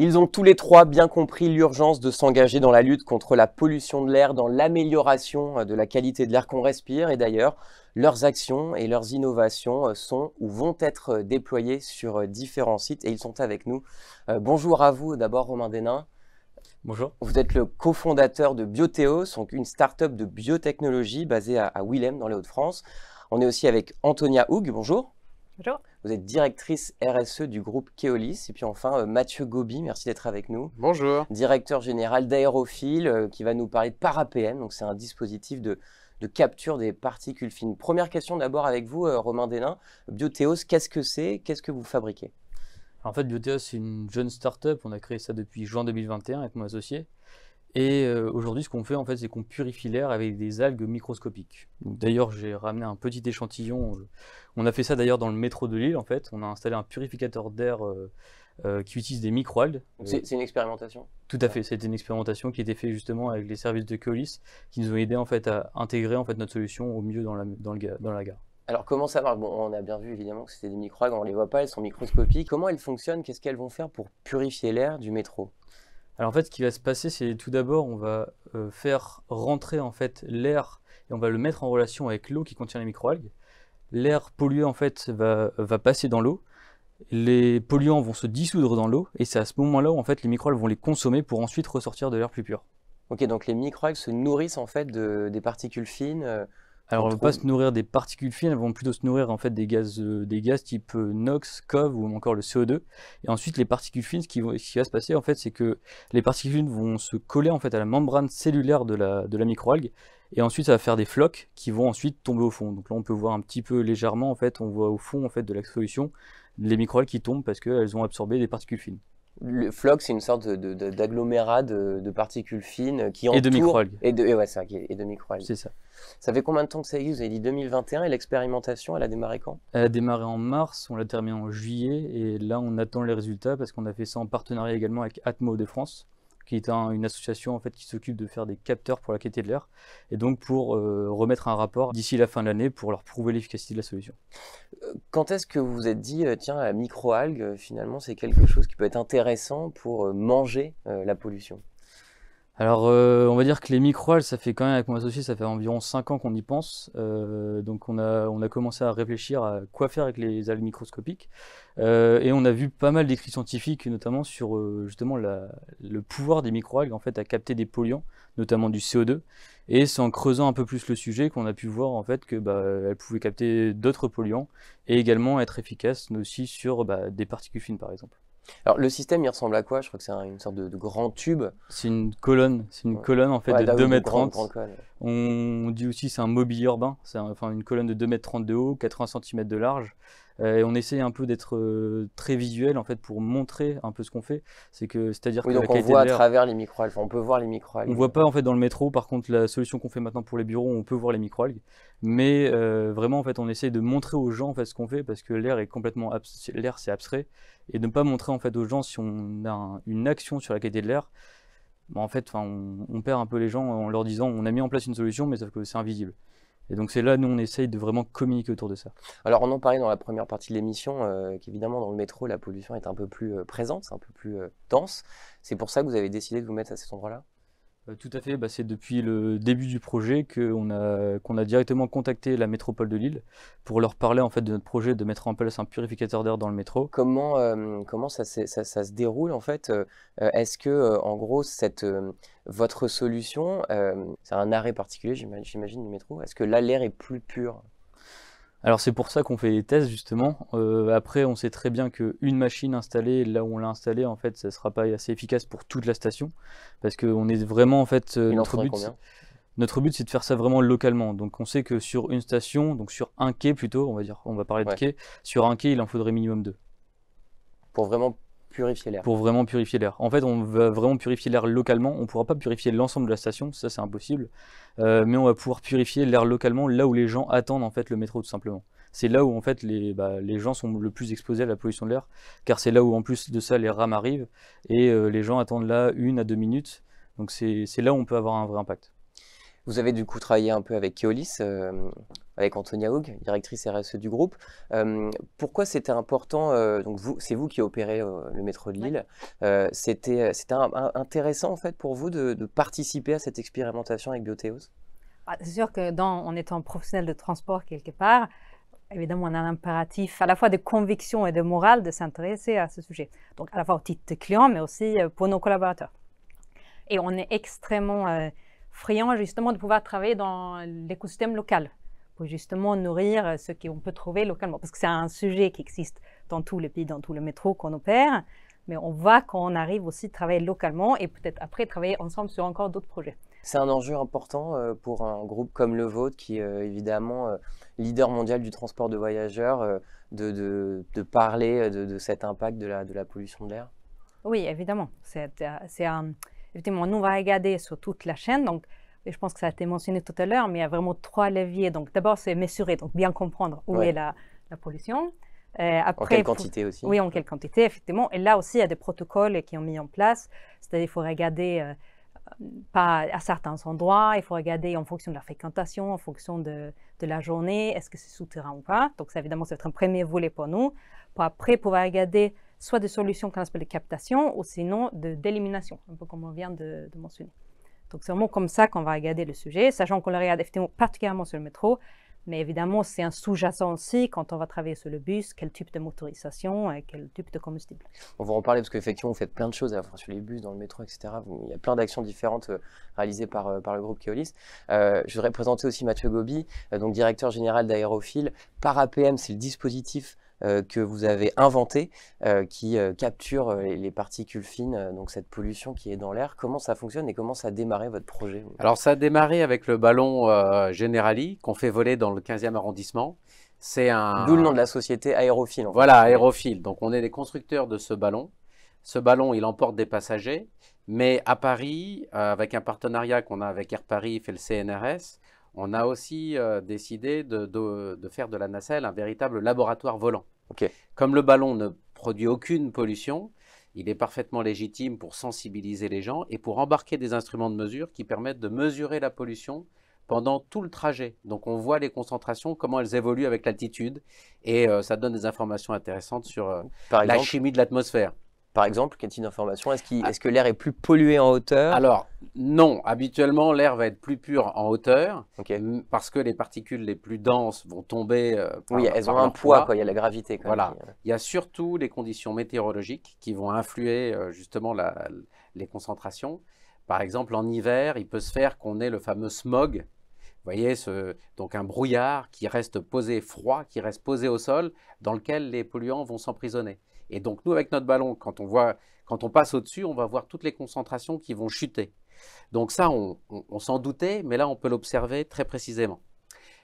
Ils ont tous les trois bien compris l'urgence de s'engager dans la lutte contre la pollution de l'air, dans l'amélioration de la qualité de l'air qu'on respire. Et d'ailleurs, leurs actions et leurs innovations sont ou vont être déployées sur différents sites et ils sont avec nous. Bonjour à vous d'abord Romain Desnains. Bonjour. Vous êtes le cofondateur de Biotheos, donc une start-up de biotechnologie basée à Willem dans les Hauts-de-France. On est aussi avec Antonia Houg, bonjour. Bonjour. Vous êtes directrice RSE du groupe Keolis. Et puis enfin, Mathieu Gobi, merci d'être avec nous. Bonjour. Directeur général d'Aérophile, qui va nous parler de ParaPM. Donc c'est un dispositif de capture des particules fines. Première question d'abord avec vous, Romain Desnains. Biotheos, qu'est-ce que c'est? Qu'est-ce que vous fabriquez? En fait, Biotheos, c'est une jeune start-up. On a créé ça depuis juin 2021 avec mon associé. Et aujourd'hui, ce qu'on fait, en fait, c'est qu'on purifie l'air avec des algues microscopiques. D'ailleurs, j'ai ramené un petit échantillon. On a fait ça d'ailleurs dans le métro de Lille, en fait. On a installé un purificateur d'air qui utilise des microalgues. C'est une expérimentation? Tout à fait. C'était une expérimentation qui a été faite justement avec les services de Keolis, qui nous ont aidé en fait à intégrer en fait notre solution au mieux dans la gare. Alors comment ça marche? Bon, on a bien vu évidemment que c'était des microalgues, on ne les voit pas, elles sont microscopiques. Comment elles fonctionnent? Qu'est-ce qu'elles vont faire pour purifier l'air du métro? Alors en fait, ce qui va se passer, c'est tout d'abord, on va faire rentrer en fait l'air et on va le mettre en relation avec l'eau qui contient les microalgues. L'air pollué en fait va passer dans l'eau. Les polluants vont se dissoudre dans l'eau et c'est à ce moment-là où en fait les microalgues vont les consommer pour ensuite ressortir de l'air plus pur. Ok, donc les microalgues se nourrissent en fait des particules fines. Alors elles ne vont pas se nourrir des particules fines, elles vont plutôt se nourrir en fait des gaz type NOx, COV ou encore le CO2. Et ensuite les particules fines, ce qui va se passer en fait, c'est que les particules fines vont se coller en fait à la membrane cellulaire de la microalgue. Et ensuite ça va faire des flocs qui vont ensuite tomber au fond. Donc là on peut voir un petit peu légèrement en fait, on voit au fond en fait de la solution les microalgues qui tombent parce qu'elles ont absorbé des particules fines. Le floc, c'est une sorte d'agglomérat de particules fines qui entourent... Et de microalgues. Et de microalgues. C'est ça. Ça fait combien de temps que ça existe? Vous avez dit 2021 et l'expérimentation, elle a démarré quand? Elle a démarré en mars, on l'a terminé en juillet et là on attend les résultats parce qu'on a fait ça en partenariat également avec Atmo de France, qui est une association en fait qui s'occupe de faire des capteurs pour la qualité de l'air et donc pour remettre un rapport d'ici la fin de l'année pour leur prouver l'efficacité de la solution. Quand est-ce que vous vous êtes dit tiens, la microalgue finalement c'est quelque chose qui peut être intéressant pour manger la pollution? Alors on va dire que les microalgues, ça fait quand même avec mon associé, ça fait environ 5 ans qu'on y pense. Donc on a commencé à réfléchir à quoi faire avec les algues microscopiques. Et on a vu pas mal d'écrits scientifiques, notamment sur justement le pouvoir des microalgues en fait à capter des polluants, notamment du CO2. Et c'est en creusant un peu plus le sujet qu'on a pu voir en fait que elles pouvaient capter d'autres polluants et également être efficaces aussi sur des particules fines par exemple. Alors le système il ressemble à quoi? Je crois que c'est une sorte de grand tube. C'est une colonne, en fait de 2,30 m. On dit aussi c'est un mobilier urbain, c'est une colonne de 2,30 m de haut, 80 cm de large. Et on essaie un peu d'être très visuel en fait pour montrer un peu ce qu'on fait. C'est-à-dire que donc on voit à travers les microalgues, on peut voir les microalgues. On voit pas en fait dans le métro, par contre la solution qu'on fait maintenant pour les bureaux, on peut voir les microalgues. Mais vraiment en fait on essaie de montrer aux gens en fait ce qu'on fait parce que l'air est complètement l'air c'est abstrait et de ne pas montrer en fait aux gens si on a une action sur la qualité de l'air. En fait on perd un peu les gens en leur disant on a mis en place une solution mais sauf que c'est invisible. Et donc c'est là, nous, on essaye de vraiment communiquer autour de ça. Alors on en parlait dans la première partie de l'émission, qu'évidemment dans le métro, la pollution est un peu plus présente, c'est un peu plus dense. C'est pour ça que vous avez décidé de vous mettre à cet endroit-là? Tout à fait, c'est depuis le début du projet qu'on a directement contacté la métropole de Lille pour leur parler en fait de notre projet de mettre en place un purificateur d'air dans le métro. Comment ça se déroule en fait? Est-ce que en gros votre solution, c'est un arrêt particulier j'imagine du métro, est-ce que là l'air est plus pur? Alors c'est pour ça qu'on fait les tests justement. Après on sait très bien qu'une machine installée là où on l'a installée en fait ça ne sera pas assez efficace pour toute la station parce qu'on est vraiment en fait notre but c'est de faire ça vraiment localement. Donc on sait que sur une station, donc sur un quai plutôt, on va parler de quai, sur un quai il en faudrait minimum 2. Pour vraiment purifier l'air. Pour vraiment purifier l'air. En fait, on va vraiment purifier l'air localement. On ne pourra pas purifier l'ensemble de la station, ça c'est impossible. Mais on va pouvoir purifier l'air localement là où les gens attendent en fait le métro tout simplement. C'est là où en fait les gens sont le plus exposés à la pollution de l'air, car c'est là où en plus de ça les rames arrivent et les gens attendent là 1 à 2 minutes. Donc c'est là où on peut avoir un vrai impact. Vous avez du coup travaillé un peu avec Keolis avec Antonia Haug, directrice RSE du groupe. Pourquoi c'était important, donc c'est vous qui opérez le métro de Lille, c'était intéressant en fait pour vous de participer à cette expérimentation avec Biotheos? C'est sûr que en étant professionnel de transport quelque part, évidemment, on a un impératif à la fois de conviction et de morale de s'intéresser à ce sujet. Donc, à la fois au titre de client, mais aussi pour nos collaborateurs. Et on est extrêmement friand, justement, de pouvoir travailler dans l'écosystème local pour justement nourrir ce qu'on peut trouver localement. Parce que c'est un sujet qui existe dans tous les pays, dans tous les métros qu'on opère. Mais on voit qu'on arrive aussi à travailler localement et peut-être après travailler ensemble sur encore d'autres projets. C'est un enjeu important pour un groupe comme le vôtre, qui est évidemment leader mondial du transport de voyageurs, de parler de cet impact de la pollution de l'air? Oui, évidemment. Effectivement, nous, on va regarder sur toute la chaîne. Donc, et je pense que ça a été mentionné tout à l'heure, mais il y a vraiment 3 leviers. Donc, d'abord, c'est mesurer, donc bien comprendre où est la pollution. Après, en quelle quantité aussi? Oui, en quelle quantité, effectivement. Et là aussi, il y a des protocoles qui ont mis en place. C'est-à-dire qu'il faut regarder pas à certains endroits, il faut regarder en fonction de la fréquentation, en fonction de la journée, est-ce que c'est souterrain ou pas. Donc ça, évidemment, ça va être un premier volet pour nous. Pour après pouvoir regarder soit des solutions qu'on appelle de captation ou sinon d'élimination, un peu comme on vient de mentionner. Donc c'est vraiment comme ça qu'on va regarder le sujet, sachant qu'on le regarde effectivement particulièrement sur le métro. Mais évidemment, c'est un sous-jacent aussi quand on va travailler sur le bus, quel type de motorisation et quel type de combustible. On va en parler parce qu'effectivement, vous faites plein de choses à la fois sur les bus, dans le métro, etc. Il y a plein d'actions différentes réalisées par le groupe Keolis. Je voudrais présenter aussi Mathieu Gobi, donc directeur général d'Aérophile. ParaPM, c'est le dispositif que vous avez inventé, qui capture les particules fines, donc cette pollution qui est dans l'air. Comment ça fonctionne et comment ça a démarré votre projet? Alors ça a démarré avec le ballon Generali qu'on fait voler dans le 15e arrondissement. D'où le nom de la société, Aérophile. En fait. Voilà, Aérophile. Donc on est les constructeurs de ce ballon. Ce ballon, il emporte des passagers, mais à Paris, avec un partenariat qu'on a avec Air Paris et le CNRS, on a aussi décidé de faire de la nacelle un véritable laboratoire volant. Okay. Comme le ballon ne produit aucune pollution, il est parfaitement légitime pour sensibiliser les gens et pour embarquer des instruments de mesure qui permettent de mesurer la pollution pendant tout le trajet. Donc on voit les concentrations, comment elles évoluent avec l'altitude et ça donne des informations intéressantes sur la chimie de l'atmosphère. Par exemple, quel type d'information? Est-ce que l'air est plus pollué en hauteur? Alors, non. Habituellement, l'air va être plus pur en hauteur, parce que les particules les plus denses vont tomber oui, elles ont un poids, il y a la gravité. Voilà. Il y a surtout les conditions météorologiques qui vont influer justement les concentrations. Par exemple, en hiver, il peut se faire qu'on ait le fameux smog. Vous voyez, donc un brouillard qui reste posé froid, qui reste posé au sol, dans lequel les polluants vont s'emprisonner. Et donc nous, avec notre ballon, quand on passe au-dessus, on va voir toutes les concentrations qui vont chuter. Donc ça, on s'en doutait, mais là, on peut l'observer très précisément.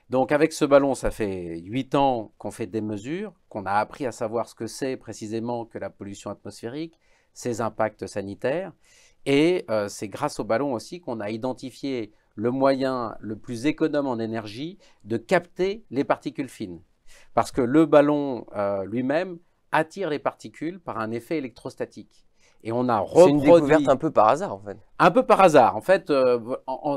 Donc avec ce ballon, ça fait 8 ans qu'on fait des mesures, qu'on a appris à savoir ce que c'est précisément que la pollution atmosphérique, ses impacts sanitaires. Et c'est grâce au ballon aussi qu'on a identifié le moyen le plus économe en énergie de capter les particules fines. Parce que le ballon lui-même attire les particules par un effet électrostatique. Et on a reproduit... C'est une découverte un peu par hasard, en fait. Un peu par hasard. En fait,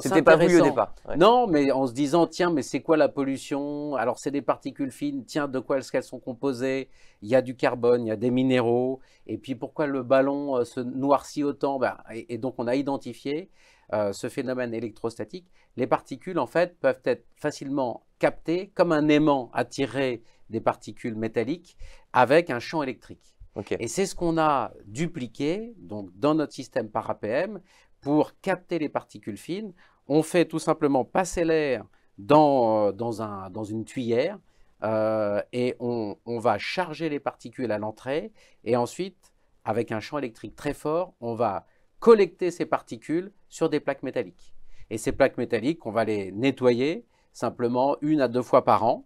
c'était pas voulu au départ. Ouais. Non, mais en se disant, tiens, mais c'est quoi la pollution? Alors, c'est des particules fines. Tiens, de quoi est-ce qu'elles sont composées? Il y a du carbone, il y a des minéraux. Et puis, pourquoi le ballon se noircit autant? Et donc, on a identifié ce phénomène électrostatique. Les particules, en fait, peuvent être facilement captées comme un aimant attiré des particules métalliques avec un champ électrique. Et c'est ce qu'on a dupliqué donc, dans notre système ParaPM pour capter les particules fines. On fait tout simplement passer l'air dans une tuyère et on va charger les particules à l'entrée et ensuite, avec un champ électrique très fort, on va collecter ces particules sur des plaques métalliques. Et ces plaques métalliques, on va les nettoyer simplement 1 à 2 fois par an.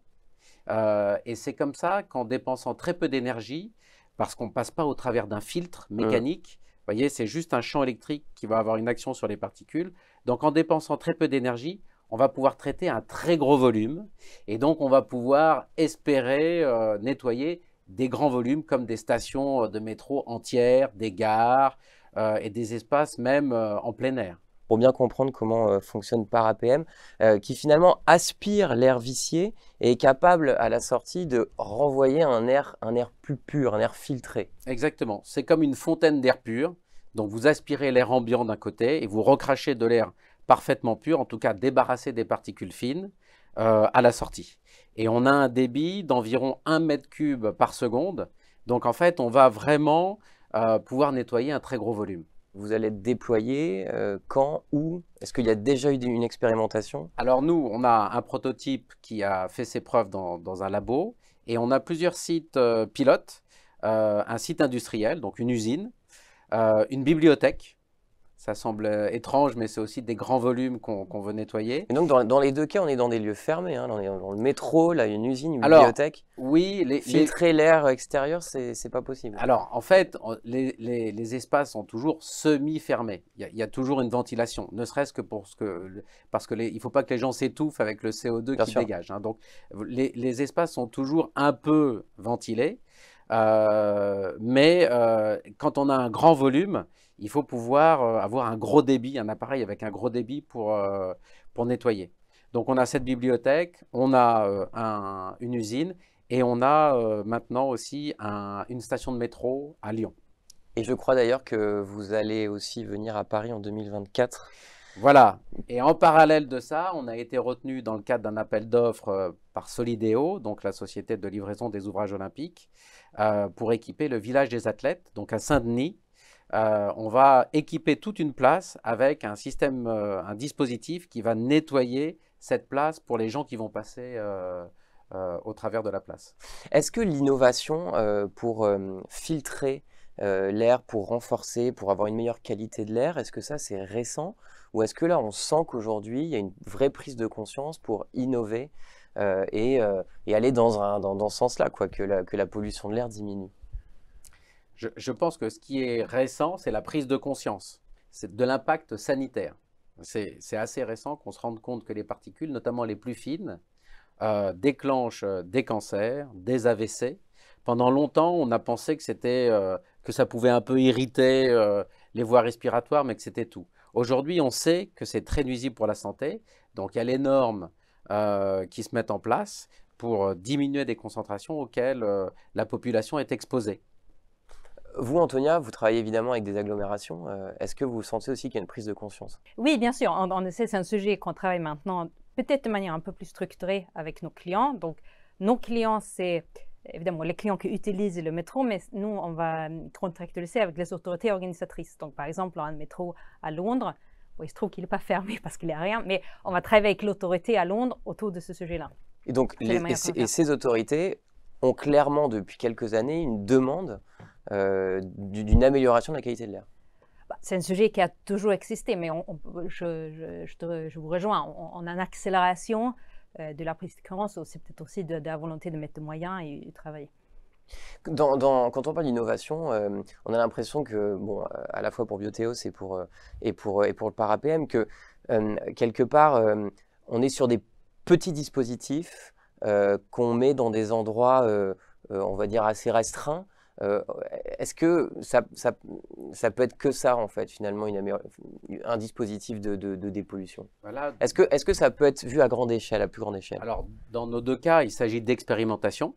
Et c'est comme ça qu'en dépensant très peu d'énergie, parce qu'on ne passe pas au travers d'un filtre mécanique, vous voyez, c'est juste un champ électrique qui va avoir une action sur les particules. Donc en dépensant très peu d'énergie, on va pouvoir traiter un très gros volume. Et donc on va pouvoir espérer nettoyer des grands volumes comme des stations de métro entières, des gares et des espaces même en plein air. pour bien comprendre comment fonctionne ParaPM, qui finalement aspire l'air vicié et est capable à la sortie de renvoyer un air plus pur, un air filtré. Exactement. C'est comme une fontaine d'air pur. Donc vous aspirez l'air ambiant d'un côté et vous recrachez de l'air parfaitement pur, en tout cas débarrassé des particules fines à la sortie. Et on a un débit d'environ 1 mètre cube par seconde. Donc en fait, on va vraiment pouvoir nettoyer un très gros volume. Vous allez être déployé quand, où? Est-ce qu'il y a déjà eu une expérimentation? Alors nous, on a un prototype qui a fait ses preuves dans un labo et on a plusieurs sites pilotes, un site industriel, donc une usine, une bibliothèque. Ça semble étrange, mais c'est aussi des grands volumes qu'on veut nettoyer. Et donc dans les deux cas, on est dans des lieux fermés, hein, dans le métro, là, une usine, une Alors, bibliothèque. oui, Filtrer l'air extérieur, c'est pas possible. Alors, en fait, les espaces sont toujours semi-fermés. Il y a toujours une ventilation, ne serait-ce que parce que il ne faut pas que les gens s'étouffent avec le CO2 Bien qui sûr. dégage, hein. Donc, les espaces sont toujours un peu ventilés, mais quand on a un grand volume, il faut pouvoir avoir un gros débit, un appareil avec un gros débit pour nettoyer. Donc, on a cette bibliothèque, on a une usine. Et on a maintenant aussi une station de métro à Lyon. Et je crois d'ailleurs que vous allez aussi venir à Paris en 2024. Voilà. Et en parallèle de ça, on a été retenu dans le cadre d'un appel d'offres par Solideo, donc la société de livraison des ouvrages olympiques, pour équiper le village des athlètes, donc à Saint-Denis. On va équiper toute une place avec un système, un dispositif qui va nettoyer cette place pour les gens qui vont passer au travers de la place. Est-ce que l'innovation pour filtrer l'air, pour renforcer, pour avoir une meilleure qualité de l'air, est-ce que ça c'est récent? Ou est-ce que là on sent qu'aujourd'hui il y a une vraie prise de conscience pour innover et aller dans ce sens-là, quoi, que la pollution de l'air diminue? Je pense que ce qui est récent, c'est la prise de conscience. C'est de l'impact sanitaire. C'est assez récent qu'on se rende compte que les particules, notamment les plus fines, déclenchent des cancers, des AVC. Pendant longtemps, on a pensé que ça pouvait un peu irriter les voies respiratoires, mais que c'était tout. Aujourd'hui, on sait que c'est très nuisible pour la santé. Donc, il y a les normes qui se mettent en place pour diminuer des concentrations auxquelles la population est exposée. Vous, Antonia, vous travaillez évidemment avec des agglomérations. Est-ce que vous sentez aussi qu'il y a une prise de conscience? Oui, bien sûr. En effet, c'est un sujet qu'on travaille maintenant peut-être de manière un peu plus structurée avec nos clients. Donc, nos clients, c'est évidemment les clients qui utilisent le métro, mais nous, on va contractualiser avec les autorités organisatrices. Donc, par exemple, un métro à Londres, bon, il se trouve qu'il n'est pas fermé parce qu'il n'y a rien, mais on va travailler avec l'autorité à Londres autour de ce sujet-là. Et donc, C'est la manière qu'on fait. ces autorités ont clairement, depuis quelques années, une demande d'une amélioration de la qualité de l'air. C'est un sujet qui a toujours existé, mais je vous rejoins. On a une accélération de la prise de conscience, c'est peut-être aussi de la volonté de mettre des moyens et travailler. Quand on parle d'innovation, on a l'impression que, bon, à la fois pour Bioteos et pour le ParaPM, que quelque part, on est sur des petits dispositifs qu'on met dans des endroits, on va dire, assez restreints. Est-ce que ça peut être que ça, en fait, finalement, un dispositif de dépollution? Voilà. Est-ce que ça peut être vu à grande échelle, à plus grande échelle? Alors, dans nos deux cas, il s'agit d'expérimentation.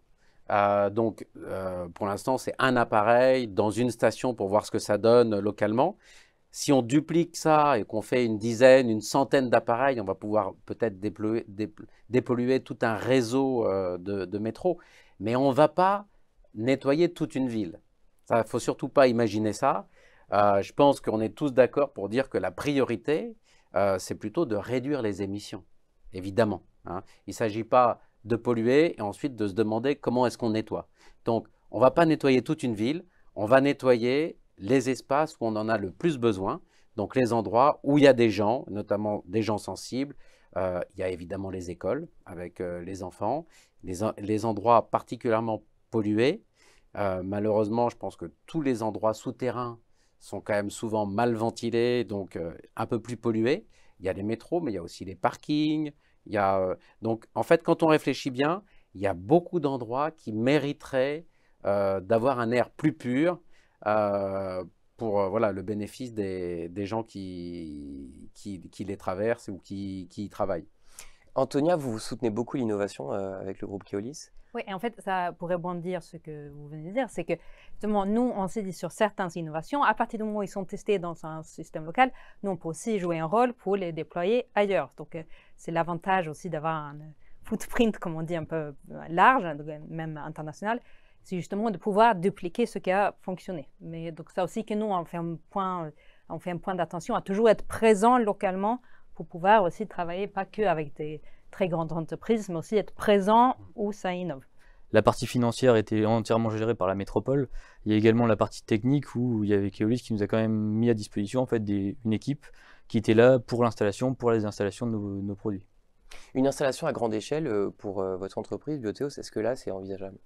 Pour l'instant, c'est un appareil dans une station pour voir ce que ça donne localement. Si on duplique ça et qu'on fait une dizaine, une centaine d'appareils, on va pouvoir peut-être dépolluer tout un réseau de métro. Mais on ne va pas nettoyer toute une ville. Il ne faut surtout pas imaginer ça. Je pense qu'on est tous d'accord pour dire que la priorité, c'est plutôt de réduire les émissions, évidemment, hein. Il ne s'agit pas de polluer et ensuite de se demander comment est-ce qu'on nettoie. Donc, on ne va pas nettoyer toute une ville, on va nettoyer les espaces où on en a le plus besoin, donc les endroits où il y a des gens, notamment des gens sensibles. Il y a évidemment les écoles avec les enfants, les endroits particulièrement pollués. Malheureusement, je pense que tous les endroits souterrains sont quand même souvent mal ventilés, donc un peu plus pollués. Il y a les métros, mais il y a aussi les parkings. Donc, en fait, quand on réfléchit bien, il y a beaucoup d'endroits qui mériteraient d'avoir un air plus pur pour voilà, le bénéfice des gens qui les traversent ou qui y travaillent. Antonia, vous soutenez beaucoup l'innovation avec le groupe Keolis. Oui, et en fait, ça, pour rebondir sur ce que vous venez de dire, c'est que justement, nous, on s'est dit sur certaines innovations, à partir du moment où ils sont testés dans un système local, nous, on peut aussi jouer un rôle pour les déployer ailleurs. Donc, c'est l'avantage aussi d'avoir un footprint, comme on dit, un peu large, même international, c'est justement de pouvoir dupliquer ce qui a fonctionné. Mais donc, ça aussi que nous, on fait un point d'attention à toujours être présent localement pour pouvoir aussi travailler pas que avec des très grandes entreprises, mais aussi être présent où ça innove. La partie financière était entièrement gérée par la métropole. Il y a également la partie technique où il y avait Keolis qui nous a quand même mis à disposition en fait, une équipe qui était là pour l'installation, pour les installations de nos produits. Une installation à grande échelle pour votre entreprise, Bioteos, est-ce que là, c'est envisageable?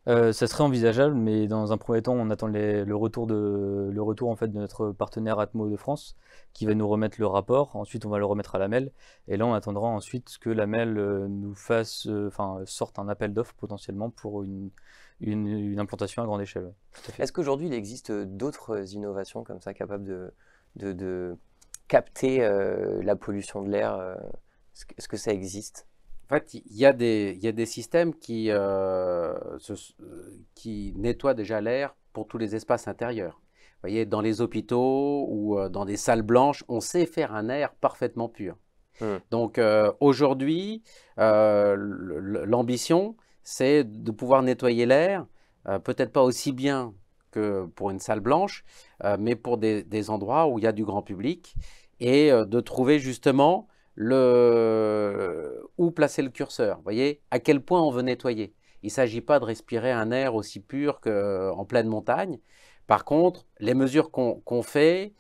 Ça serait envisageable, mais dans un premier temps, on attend le retour en fait, de notre partenaire Atmo de France qui va nous remettre le rapport. Ensuite, on va le remettre à l'AMEL. Et là, on attendra ensuite que l'AMEL nous sorte un appel d'offres potentiellement pour une implantation à grande échelle. Ouais. Est-ce qu'aujourd'hui, il existe d'autres innovations comme ça capables de capter la pollution de l'air? Est-ce que ça existe? En fait, il y a des systèmes qui nettoient déjà l'air pour tous les espaces intérieurs. Vous voyez, dans les hôpitaux ou dans des salles blanches, on sait faire un air parfaitement pur. Donc aujourd'hui, l'ambition, c'est de pouvoir nettoyer l'air, peut-être pas aussi bien que pour une salle blanche, mais pour des endroits où il y a du grand public, et de trouver justement où placer le curseur. Vous voyez, à quel point on veut nettoyer. Il ne s'agit pas de respirer un air aussi pur qu'en pleine montagne. Par contre, les mesures qu'on fait,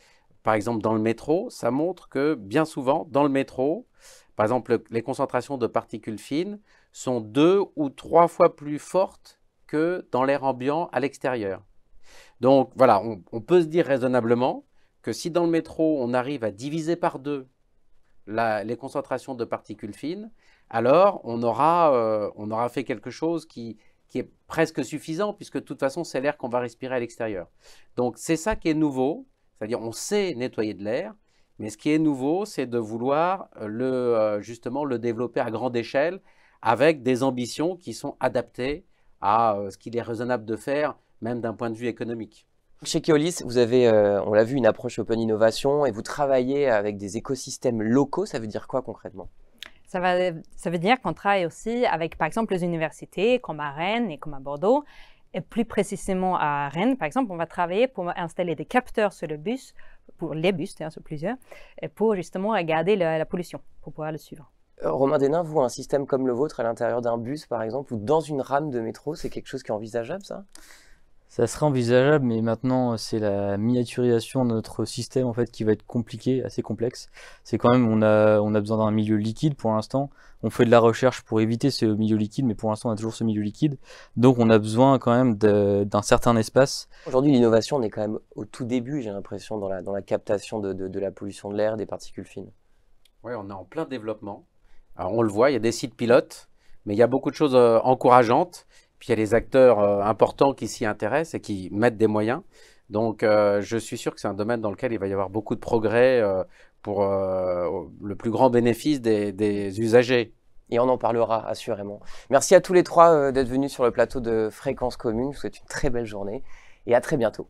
par exemple dans le métro, ça montre que bien souvent, dans le métro, par exemple, les concentrations de particules fines sont 2 ou 3 fois plus fortes que dans l'air ambiant à l'extérieur. Donc voilà, on peut se dire raisonnablement que si dans le métro, on arrive à diviser par 2 les concentrations de particules fines, alors on aura fait quelque chose qui est presque suffisant, puisque de toute façon, c'est l'air qu'on va respirer à l'extérieur. Donc c'est ça qui est nouveau, c'est-à-dire on sait nettoyer de l'air, mais ce qui est nouveau, c'est de vouloir justement le développer à grande échelle, avec des ambitions qui sont adaptées à ce qu'il est raisonnable de faire, même d'un point de vue économique. Chez Keolis, vous avez, on l'a vu, une approche open innovation et vous travaillez avec des écosystèmes locaux. Ça veut dire quoi concrètement? Ça veut dire qu'on travaille aussi avec, par exemple, les universités comme à Rennes et comme à Bordeaux. Et plus précisément à Rennes, par exemple, on va travailler pour installer des capteurs sur le bus, pour les bus, sur plusieurs, et pour justement regarder la pollution, pour pouvoir le suivre. Romain Desnains, vous, un système comme le vôtre à l'intérieur d'un bus, par exemple, ou dans une rame de métro, c'est quelque chose qui est envisageable, ça? Ça serait envisageable, mais maintenant c'est la miniaturisation de notre système en fait qui va être compliquée, assez complexe. C'est quand même, on a besoin d'un milieu liquide pour l'instant. On fait de la recherche pour éviter ce milieu liquide, mais pour l'instant on a toujours ce milieu liquide. Donc on a besoin quand même d'un certain espace. Aujourd'hui, l'innovation, on est quand même au tout début, j'ai l'impression, dans la captation de la pollution de l'air, des particules fines. Oui, on est en plein développement. Alors on le voit, il y a des sites pilotes, mais il y a beaucoup de choses encourageantes. Puis il y a les acteurs importants qui s'y intéressent et qui mettent des moyens. Donc je suis sûr que c'est un domaine dans lequel il va y avoir beaucoup de progrès pour le plus grand bénéfice des usagers. Et on en parlera assurément. Merci à tous les trois d'être venus sur le plateau de Fréquence Commune. Je vous souhaite une très belle journée et à très bientôt.